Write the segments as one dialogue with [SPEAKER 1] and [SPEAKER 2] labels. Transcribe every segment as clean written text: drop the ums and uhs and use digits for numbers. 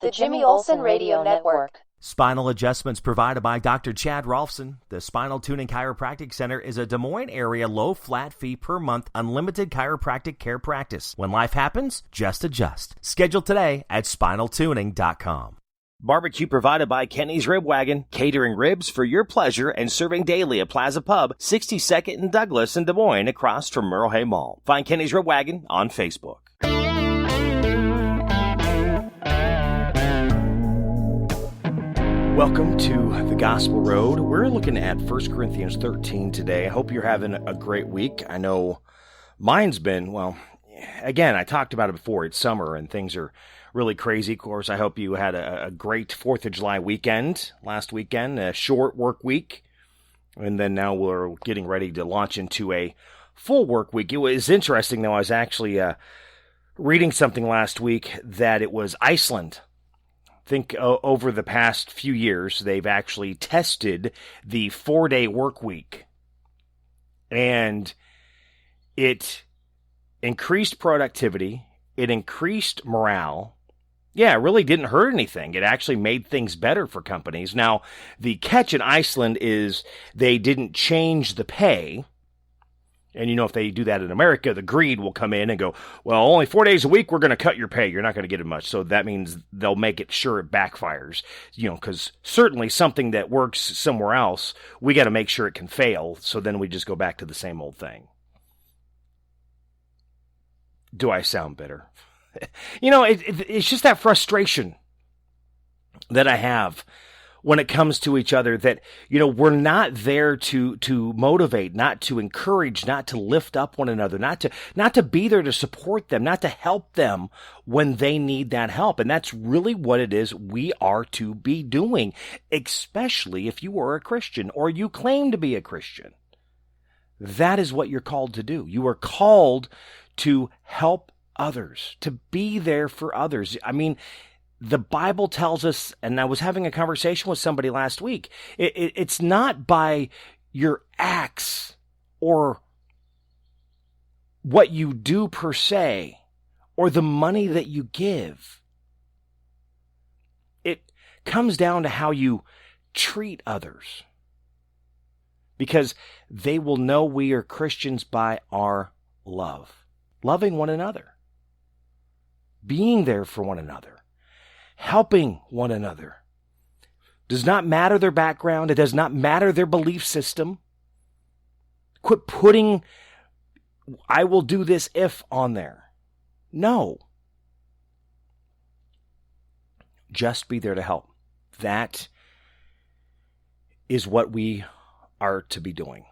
[SPEAKER 1] The Jimmy Olsen Radio Network.
[SPEAKER 2] Spinal adjustments provided by Dr. Chad Rolfson. The Spinal Tuning Chiropractic Center is a Des Moines area low flat fee per month unlimited chiropractic care practice. When life happens, just adjust. Schedule today at spinaltuning.com. Barbecue provided by Kenny's Rib Wagon, catering ribs for your pleasure and serving daily at Plaza Pub, 62nd and Douglas in Des Moines across from Merle Hay Mall. Find Kenny's Rib Wagon on Facebook. Welcome to the Gospel Road. We're looking at 1 Corinthians 13 today. I hope you're having a great week. I know mine's been, well, again, I talked about it before. It's summer and things are really crazy. Of course, I hope you had a great 4th of July weekend, last weekend, a short work week. And then now we're getting ready to launch into a full work week. It was interesting, though. I was actually reading something last week that it was Iceland. I think over the past few years, they've actually tested the 4-day work week. And it increased productivity. It increased morale. Yeah, it really didn't hurt anything. It actually made things better for companies. Now, the catch in Iceland is they didn't change the pay. And you know, if they do that in America, the greed will come in and go, well, only 4 days a week, we're going to cut your pay. You're not going to get it much. So that means they'll make it sure it backfires, you know, because certainly something that works somewhere else, we got to make sure it can fail. So then we just go back to the same old thing. Do I sound bitter? You know, it's just that frustration that I have when it comes to each other, that, you know, we're not there to motivate, not to encourage, not to lift up one another, not to be there to support them, not to help them when they need that help. And that's really what it is we are to be doing, especially if you are a Christian or you claim to be a Christian. That is what you're called to do. You are called to help others, to be there for others. I mean, the Bible tells us, and I was having a conversation with somebody last week, it's not by your acts or what you do per se, or the money that you give. It comes down to how you treat others. Because they will know we are Christians by our love. Loving one another. Being there for one another. Helping one another. Does not matter their background. It does not matter their belief system. Quit putting, I will do this if on there. No. Just be there to help. That is what we are to be doing.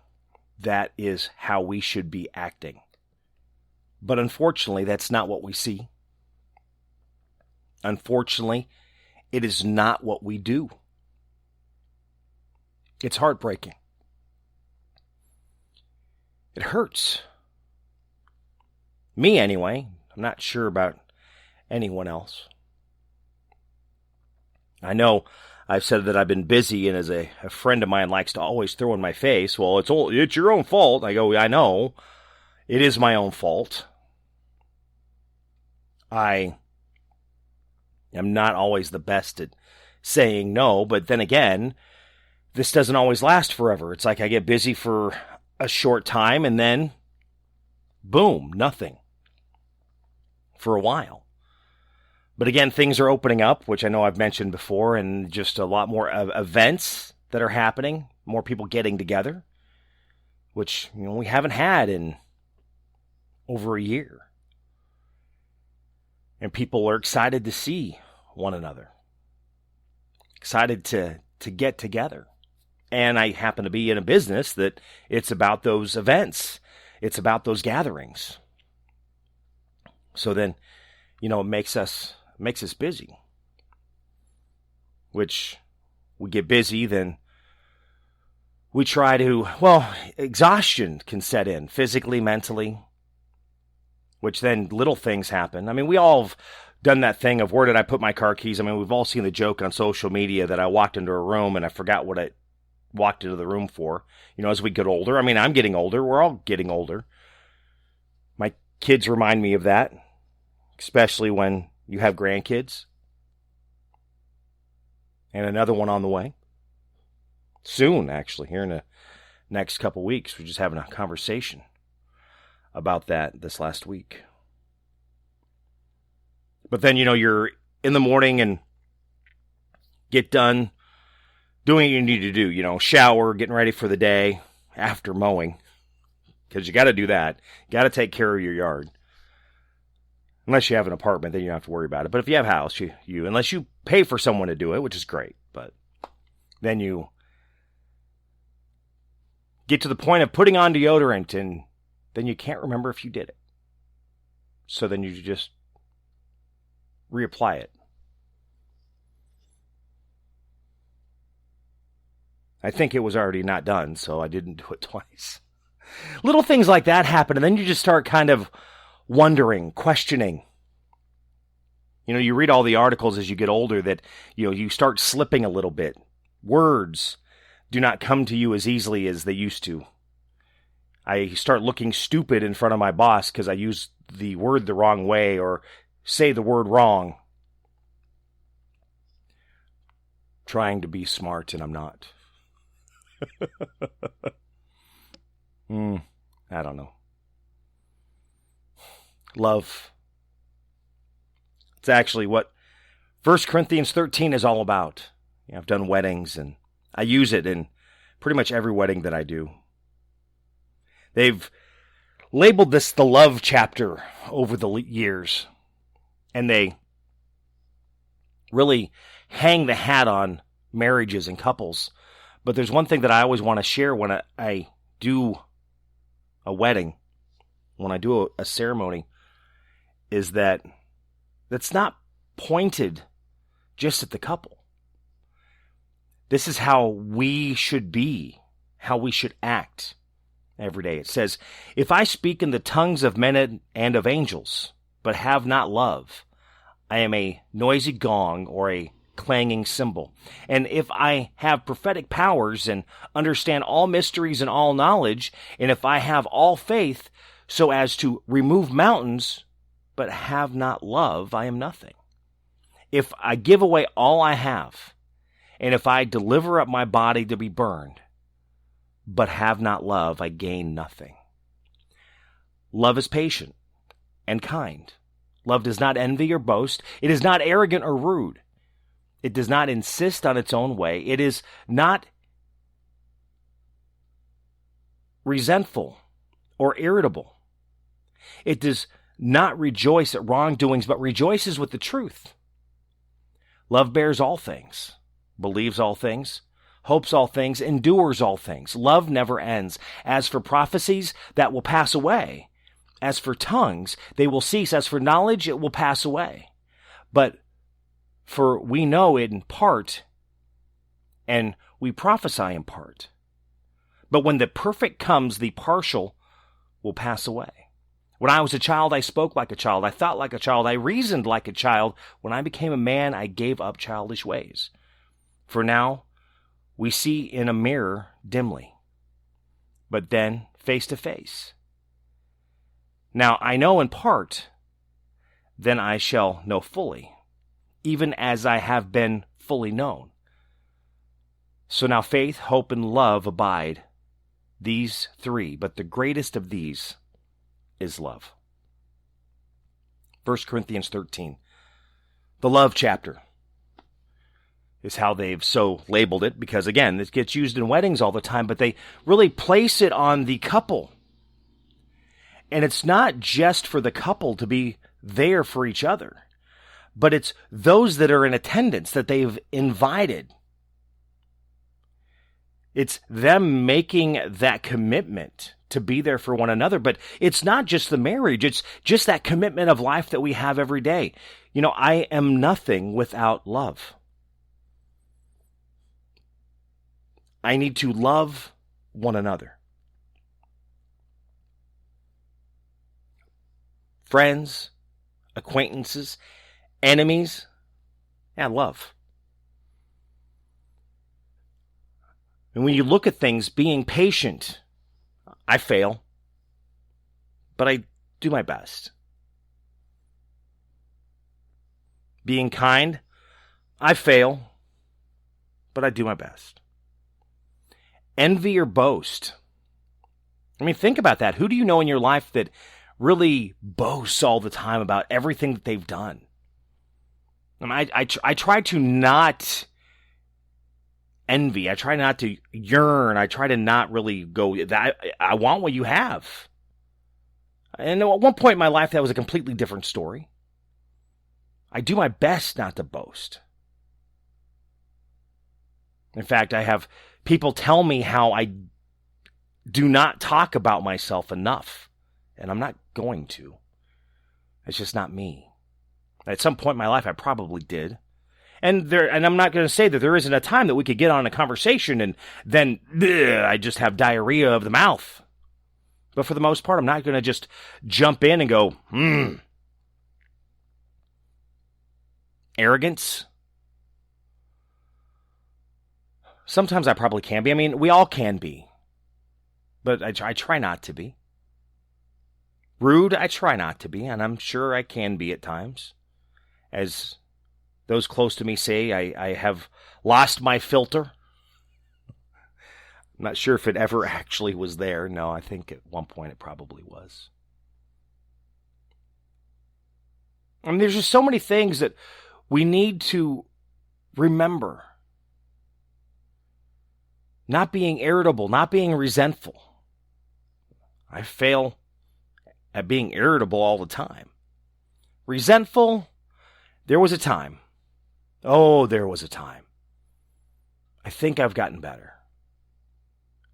[SPEAKER 2] That is how we should be acting. But unfortunately, that's not what we see. Unfortunately, it is not what we do. It's heartbreaking. It hurts. Me, anyway. I'm not sure about anyone else. I know I've said that I've been busy, and as a friend of mine likes to always throw in my face, well, it's your own fault. I go, I know. It is my own fault. I'm not always the best at saying no, but then again, this doesn't always last forever. It's like I get busy for a short time and then, boom, nothing for a while. But again, things are opening up, which I know I've mentioned before, and just a lot more events that are happening, more people getting together, which, you know, we haven't had in over a year. And people are excited to see one another. Excited to get together. And I happen to be in a business that it's about those events. It's about those gatherings. So then, you know, it makes us busy. Which, we get busy, then we try to, well, exhaustion can set in physically, mentally. Which then little things happen. I mean, we all have done that thing of where did I put my car keys? I mean, we've all seen the joke on social media that I walked into a room and I forgot what I walked into the room for. You know, as we get older. I mean, I'm getting older. We're all getting older. My kids remind me of that, especially when you have grandkids. and another one on the way. Soon, actually, here in the next couple weeks. We're just having a conversation about that this last week. But then, you're in the morning and get done doing what you need to do, shower, getting ready for the day after mowing, because you got to do that. You got to take care of your yard. Unless you have an apartment, then you don't have to worry about it. But if you have a house, you unless you pay for someone to do it, which is great, but then you get to the point of putting on deodorant and then you can't remember if you did it. So then you just reapply it. I think it was already not done, so I didn't do it twice. Little things like that happen, and then you just start kind of wondering, questioning. You read all the articles as you get older that, you start slipping a little bit. Words do not come to you as easily as they used to. I start looking stupid in front of my boss because I use the word the wrong way or say the word wrong. Trying to be smart and I'm not. I don't know. Love. It's actually what 1 Corinthians 13 is all about. I've done weddings and I use it in pretty much every wedding that I do. They've labeled this the love chapter over the years. And they really hang the hat on marriages and couples. But there's one thing that I always want to share when I do a wedding, when I do a ceremony, is that that's not pointed just at the couple. This is how we should be, how we should act every day. It says, if I speak in the tongues of men and of angels, but have not love, I am a noisy gong or a clanging cymbal. And if I have prophetic powers and understand all mysteries and all knowledge, and if I have all faith so as to remove mountains, but have not love, I am nothing. If I give away all I have, and if I deliver up my body to be burned, but have not love, I gain nothing. Love is patient and kind. Love does not envy or boast. It is not arrogant or rude. It does not insist on its own way. It is not resentful or irritable. It does not rejoice at wrongdoings, but rejoices with the truth. Love bears all things, believes all things, hopes all things, endures all things. Love never ends. As for prophecies, that will pass away. As for tongues, they will cease. As for knowledge, it will pass away. But for we know in part, and we prophesy in part. But when the perfect comes, the partial will pass away. When I was a child, I spoke like a child. I thought like a child. I reasoned like a child. When I became a man, I gave up childish ways. For now, we see in a mirror dimly, but then face to face. Now I know in part, then I shall know fully, even as I have been fully known. So now faith, hope, and love abide, these three, but the greatest of these is love. 1 Corinthians 13. The love chapter is how they've so labeled it, because again, this gets used in weddings all the time, but they really place it on the couple. And it's not just for the couple to be there for each other, but it's those that are in attendance that they've invited. It's them making that commitment to be there for one another. But it's not just the marriage. It's just that commitment of life that we have every day. I am nothing without love. I need to love one another. Friends, acquaintances, enemies, and love. And when you look at things, being patient, I fail, but I do my best. Being kind, I fail, but I do my best. Envy or boast? I mean, think about that. Who do you know in your life that really boasts all the time about everything that they've done? I mean, I try to not envy. I try not to yearn. I try to not really go, I want what you have. And at one point in my life, that was a completely different story. I do my best not to boast. In fact, I have people tell me how I do not talk about myself enough, and I'm not going to. It's just not me. At some point in my life, I probably did. And I'm not going to say that there isn't a time that we could get on a conversation and then I just have diarrhea of the mouth. But for the most part, I'm not going to just jump in and go, Arrogance? Sometimes I probably can be. I mean, we all can be. But I try not to be. Rude, I try not to be, and I'm sure I can be at times. As those close to me say, I have lost my filter. I'm not sure if it ever actually was there. No, I think at one point it probably was. I mean, there's just so many things that we need to remember. Not being irritable, not being resentful. I fail at being irritable all the time. Resentful, there was a time. Oh, there was a time. I think I've gotten better.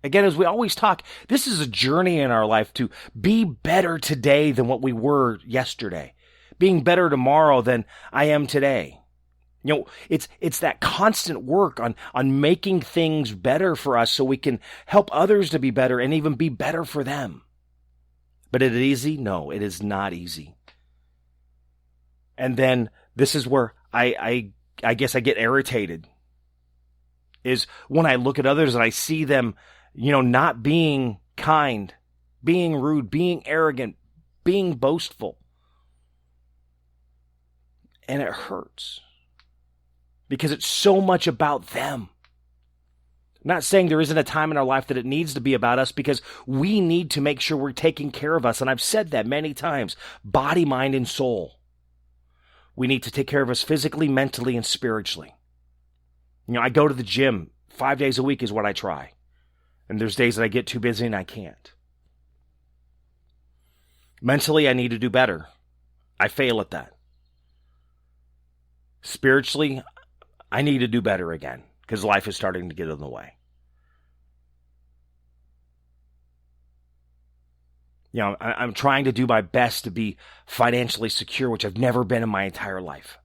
[SPEAKER 2] Again, as we always talk, this is a journey in our life to be better today than what we were yesterday. Being better tomorrow than I am today. You know, it's that constant work on making things better for us so we can help others to be better and even be better for them. But is it easy? No, it is not easy. And then this is where I guess I get irritated. Is when I look at others and I see them, not being kind, being rude, being arrogant, being boastful. And it hurts. Because it's so much about them. I'm not saying there isn't a time in our life that it needs to be about us, because we need to make sure we're taking care of us. And I've said that many times. Body, mind, and soul. We need to take care of us physically, mentally, and spiritually. I go to the gym 5 days a week is what I try. And there's days that I get too busy and I can't. Mentally, I need to do better. I fail at that. Spiritually, I need to do better again, because life is starting to get in the way. I'm trying to do my best to be financially secure, which I've never been in my entire life.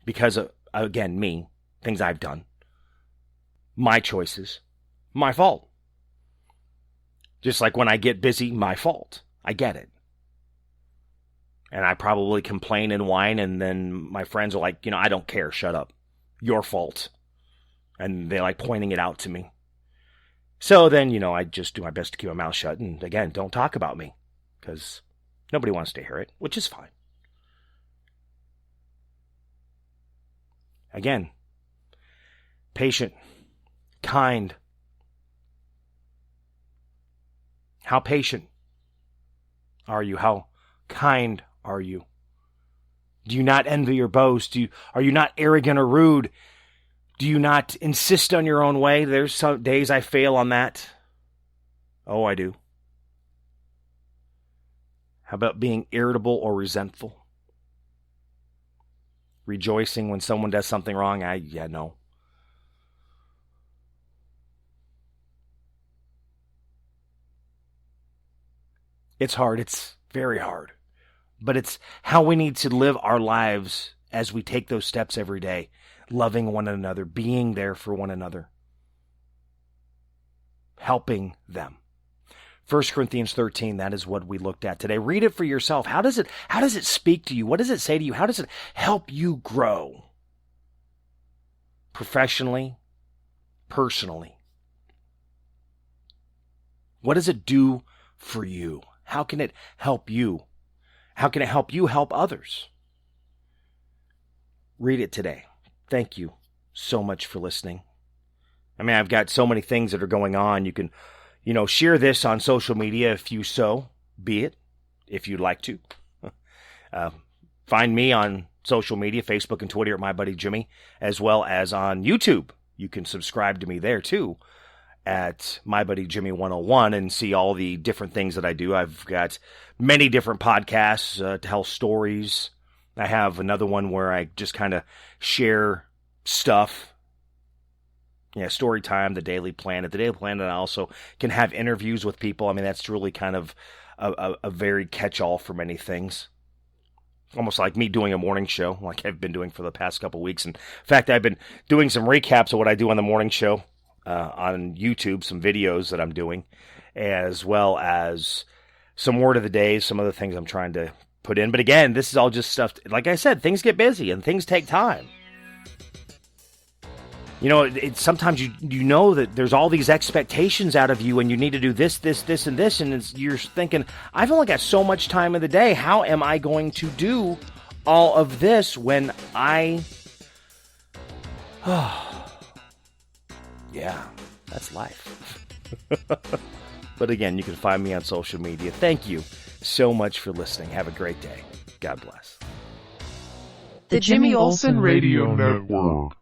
[SPEAKER 2] Because of, again, me, things I've done, my choices, my fault. Just like when I get busy, my fault. I get it. And I probably complain and whine, and then my friends are like, I don't care, shut up. Your fault. And they like pointing it out to me. So then, I just do my best to keep my mouth shut. And again, don't talk about me. Because nobody wants to hear it, which is fine. Again, patient, kind. How patient are you? How kind are you? Do you not envy or boast? Are you not arrogant or rude? Do you not insist on your own way? There's some days I fail on that. Oh, I do. How about being irritable or resentful? Rejoicing when someone does something wrong? No. It's hard. It's very hard. But it's how we need to live our lives as we take those steps every day. Loving one another, being there for one another. Helping them. 1 Corinthians 13, that is what we looked at today. Read it for yourself. How does it speak to you? What does it say to you? How does it help you grow? Professionally, personally. What does it do for you? How can it help you? How can it help you help others? Read it today. Thank you so much for listening. I mean, I've got so many things that are going on. You can, share this on social media if you so be it, if you'd like to. Find me on social media, Facebook and Twitter at My Buddy Jimmy, as well as on YouTube. You can subscribe to me there too at My Buddy Jimmy 101 and see all the different things that I do. I've got many different podcasts to tell stories. I have another one where I just kind of share stuff. Yeah, Story Time, The Daily Planet. The Daily Planet, I also can have interviews with people. I mean, that's really kind of a very catch-all for many things. Almost like me doing a morning show, like I've been doing for the past couple weeks. In fact, I've been doing some recaps of what I do on the morning show on YouTube, some videos that I'm doing, as well as some word of the day, some other things I'm trying to put in. But again, this is all just stuff, like I said, things get busy and things take time. Sometimes you know that there's all these expectations out of you and you need to do this, and this, and you're thinking, I've only got so much time in the day. How am I going to do all of this when I... Yeah, that's life. But again, you can find me on social media. Thank you so much for listening. Have a great day. God bless.
[SPEAKER 3] The Jimmy Olsen Radio Network.